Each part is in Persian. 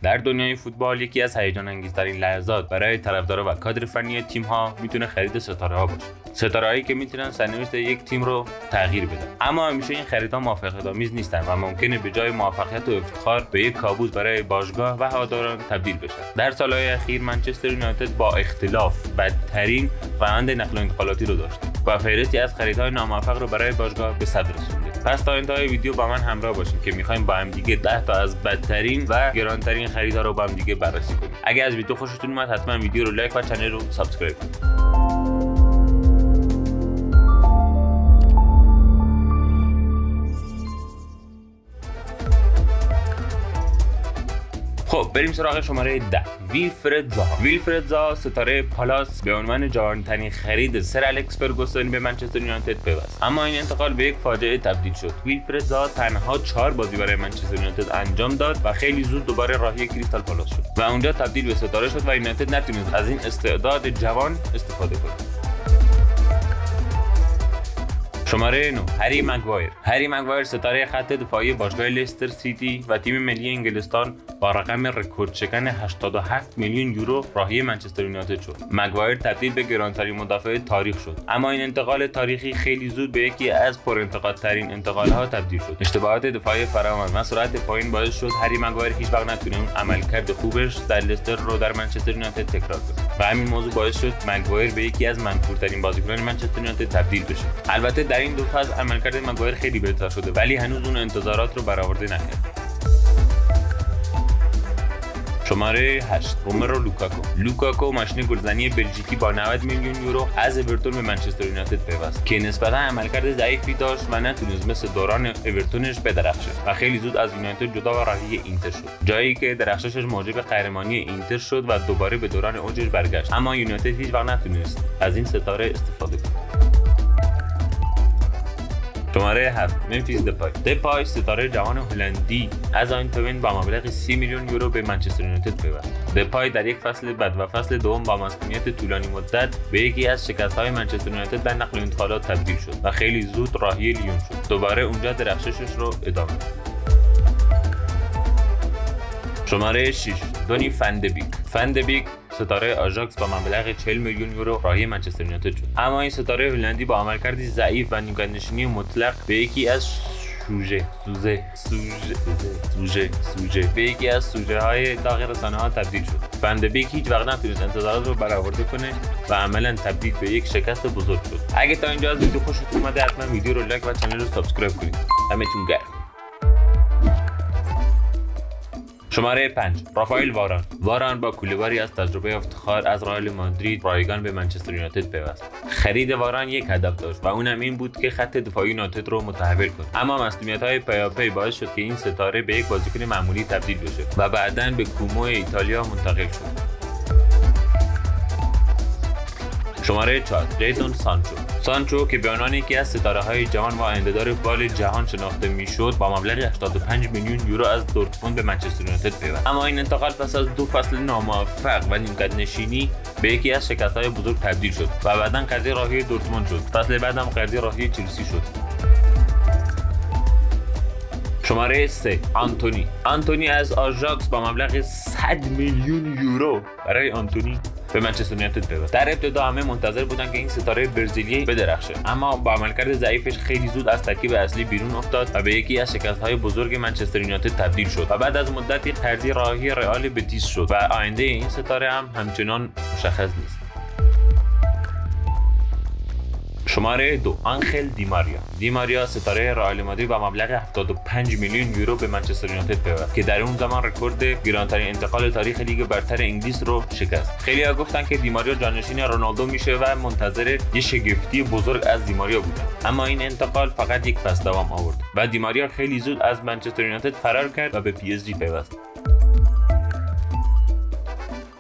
در دنیای فوتبال یکی از هیجان انگیزترین لحظات برای طرفدارا و کادر فنی تیم‌ها میتونه خرید ستاره‌ها باشه. ستاره‌هایی که میتونن سرنوشت یک تیم رو تغییر بدن. اما همیشه این خریدها موفقیت‌آمیز نیستن و ممکنه به جای موفقیت و افتخار به یک کابوس برای باشگاه و هواداران تبدیل بشن. در سال‌های اخیر منچستر یونایتد با اختلاف بدترین روند نقل و انتقالاتی رو داشته و فهرستی از خریدهای ناموفق رو برای باشگاه به صدر رسونده. پس تا انتهای ویدیو با من همراه باشین که می‌خوایم با هم دیگه 10 تا از بدترین و گرانترین خریدها رو با هم دیگه بررسی کنیم. اگه از ویدیو خوشتون اومد حتما ویدیو رو لایک و کانال رو سابسکرایب کنید. خب بریم سراغ شماره 10. ویلفرد زاها ستاره پالاس به عنوان جوان‌ترین خرید سر الکس فرگوسن به منچستر یونایتد پیوست. اما این انتقال به یک فاجعه تبدیل شد. ویلفرد زاها تنها 4 بازی برای منچستر یونایتد انجام داد و خیلی زود دوباره راهی کریستال پالاس شد و اونجا تبدیل به ستاره شد و یونایتد نتونست از این استعداد جوان استفاده کنه. شماره 9. هری مگوایر ستاره خط دفاعی باشگاه لستر سیتی و تیم ملی انگلستان با رقم رکورد شکن 87 میلیون یورو راهی منچستر یونایتد شد. مگوایر تبدیل به گرانترین مدافع تاریخ شد، اما این انتقال تاریخی خیلی زود به یکی از پرانتقادترین انتقال‌ها تبدیل شد. اشتباهات دفاعی فراوان و سرعت پایین باعث شد هری مگوایر هیچ وقت نتونه اون عملکرد خوبش در لستر رو در منچستر یونایتد تکرار کنه و همین موضوع باعث شد مگوایر به یکی از منفورترین بازیکنان منچستر یونایتد تبدیل بشه. البته در این دو فاز عملکرد مگوایر خیلی بهتر شده ولی هنوز اون انتظارات رو برآورده نکرد. شماره 8. رومرو لوکاکو ماشین گلزنی بلژیکی با 90 میلیون یورو از اورتون به منچستر یونایتد پیوست که نسبتا عملکرد ضعیفی داشت و نتونست مثل دوران اورتونش بدرخشه و خیلی زود از یونایتد جدا و راهی اینتر شد، جایی که درخششش موجب قهرمانی اینتر شد و دوباره به دوران اوجش برگشت. اما یونایتد هیچ وقت نتونست از این ستاره استفاده کنه. شماره 7. ممفیس دپای ستاره جوان هلندی از آینتوین با مبلغ 30 میلیون یورو به منچستر یونایتد پیوست. دپای در یک فصل بد و فصل دوم با مسئولیت طولانی مدت به یکی از شکست‌های منچستر یونایتد در نقل و انتقالات تبدیل شد و خیلی زود راهی لیون شد. دوباره اونجا درخششش رو ادامه داد. شماره 6. دونی فندبیک ستاره آژاکس با مبلغ 40 میلیون یورو راهی منچستر یونایتد شد. اما این ستاره هلندی با عملکردی ضعیف و نیمکت‌نشینی مطلق به یکی از سوژه های داغ رسانه‌ها تبدیل شد. فندبیک هیچ وقت نتونست انتظارات رو برآورده کنه و عملاً تبدیل به یک شکست بزرگ شد. اگه تا اینجا از ویدیو خوشتون اومده حتما ویدیو رو لایک و کانال رو سابسکرایب کنید. دمتون گرم. شماره 5. رافائل واران با کوله‌باری از تجربه افتخار از رئال مادرید رایگان به منچستر یونایتد پیوست. خرید واران یک هدف داشت و اونم این بود که خط دفاعی یونایتد رو متحول کنه، اما مصدومیت‌های پیاپی باعث شد که این ستاره به یک بازیکن معمولی تبدیل بشه و بعداً به کومو ایتالیا منتقل شد. شماره 4. جیدون سانچو که به عنوان یکی از ستاره‌های جوان و آینده‌دار فوتبال جهان شناخته میشد با مبلغ 85 میلیون یورو از دورتموند به منچستر یونایتد پیوست. اما این انتقال پس از 2 فصل ناموفق و نیمکت‌نشینی به یکی از شکست‌های بزرگ تبدیل شد و بعداً قضیه راهی دورتموند شد. فصل بعدم قضیه راهی چلسی شد. شماره 3. آنتونی از آژاکس با مبلغ 100 میلیون یورو برای آنتونی به منچستر یونایتد پیوست. در ابتدا همه منتظر بودن که این ستاره برزیلی بدرخشه، اما با عملکرد ضعیفش خیلی زود از ترکیب اصلی بیرون افتاد و به یکی از شکست‌های بزرگ منچستر یونایتد تبدیل شد و بعد از مدتی قرضی راهی رئال بتیس شد و آینده این ستاره هم همچنان مشخص نیست. شماره 2. آنخل دیماریا ستاره رئال مادرید با مبلغ 75 میلیون یورو به منچستر یونایتد پیوست که در اون زمان رکورد گرانترین انتقال تاریخ لیگ برتر انگلیس رو شکست. خیلی‌ها گفتن که دیماریا جانشین رونالدو میشه و منتظر یه شگفتی بزرگ از دیماریا بودن، اما این انتقال فقط یک فصل دوام آورد و دیماریا خیلی زود از منچستر یونایتد فرار کرد و به پی اس جی پیوست.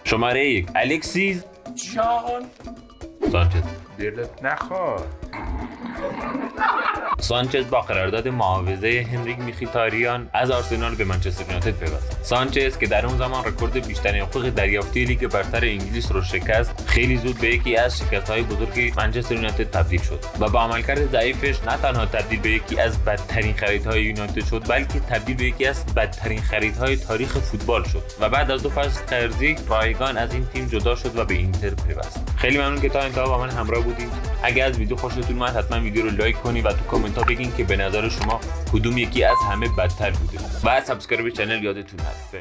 شماره 1. الکسیس سانچز. دلت نخواد. سانچز با قرارداد معاوضه هنریک میخیتاریان از آرسنال به منچستر یونایتد پیوست. سانچز که در اون زمان رکورد بیشترین حقوق دریافتی لیگ برتر انگلیس رو شکست، خیلی زود به یکی از شکست‌های بزرگ منچستر یونایتد تبدیل شد و با عملکرد ضعیفش نه تنها تبدیل به یکی از بدترین خریدهای یونایتد شد، بلکه تبدیل به یکی از بدترین خریدهای تاریخ فوتبال شد و بعد از 2 فصل قرضی رایگان از این تیم جدا شد و به اینتر پیوست. خیلی ممنون که تا انتها با من همراه بودید. اگه از ویدیو خوشتون اومد حتما ویدیو رو لایک کنید و تو کامنت ها بگین که به نظر شما کدوم یکی از همه بدتر بوده و سابسکرایب چنل یادتون نره.